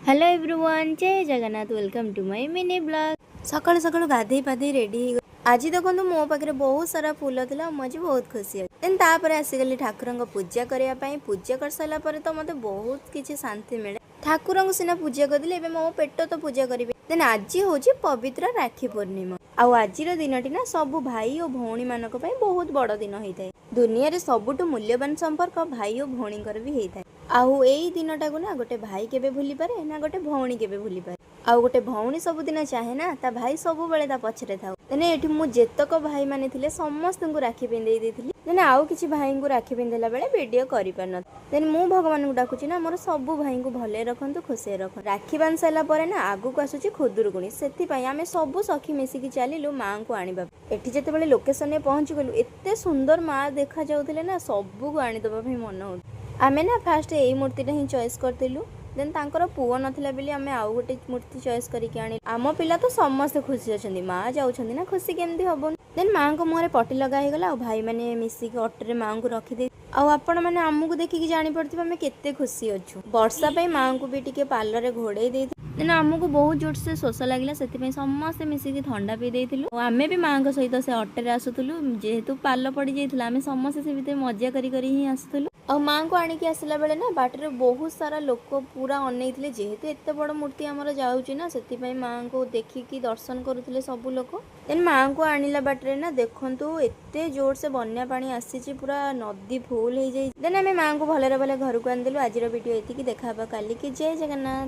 Hello everyone, Jai Jagannath. Welcome to my mini blog. सकाळु सकाळु गाधे पाधे रेडी आज देखो मो पाखे बहुत सारा फूल था, मुझे बहुत खुशी देन तापर आसीगली ठाकुर पूजा करने। पूजा कर सारा तो मत बहुत किसी शांति मिले। ठाकुर को सीना पूजा करदे मो पेट तो पूजा करी। देन आज हूँ पवित्र राखी पूर्णिमा। आज दिन टी ना सब भाई और भौणी मानक बहुत बड़ दिन होता है। दुनिया रे सबुठु मूल्यवान संपर्क भाई और भौणी भी होता है। आउ एई दिनटा को ना गोटे भाई केबे भूली पारे ना गोटे भौणी केबे भूली पारे। आउ गोटे भौणी सबुदिन चाहे ना ता भाई सब बेले ता पछरे थाउ। देने एठी मु जेतक भाई माने थिले समस्त को राखी पिंदेई देथिली। देने आउ किछि भाई को राखी पिंदेला बेले वीडियो करि पारन। देन मु भगवान को डाकुची ना मोर सब भाई को भले रखंतु, खुशी रख। राखी बांध साला परे ना आगु को आसुची खुदुरकुणी। सेति पई आमे सब सखी मिसिकी चलिलु मां को आनिबा। एठी जते बेले लोकेशन ने पहुंची गलु एते सुंदर मां देखा जाउथिले ना सब को आनि दबा भई मन हो। आमे ना फास्ट यही मूर्तिटा ही चॉइस करथिलु। देन तांकर पुओ नथिला बेली आमे आउ गोटे मूर्ति चॉइस करिके आनी। आम पिला तो समस्त खुशी अछंदी, मां जाउछंदी ना खुशी केमती हबो। देन मां को मुहरे पट्टी लगा हे गला। भाई माने मिसिक ऑटो मां को रखी दे। आपण मैंने आमको देखिकी जानी पड़ती आम केते खुशी अच्छु। वर्षा पे मां को भी टिके पार्लर रे घोड़े दे देन आमको बहुत जोर से शोष लगे से समस्ते मिसिकी थंडा पी देथिलु। आमे भी मां को सहित से ऑटो रे आसुथुलु। जेहेतु पाल पड़ी जाइथिला आमे समस्ते से भीतर मजा करी करी ही आसुथुलु। और मां को आनिकी आसला बेले ना बाटर बहुत सारा लोक पूरा अनेइथिले। जेहेतु एते बड़ मूर्ति हमर जाउची ना सेति मां को देखिकी दर्शन करुथिले सब लोक। देन मां को आनिला बाटरे ना देखंतु एते जोर से बन्या पानी आसीची, पूरा नदी फुल हो जाई। देन आमे मां को भले भले घर को आनदेलु। आज वीडियो एतिकी, देखा काली की। जय जगन्नाथ।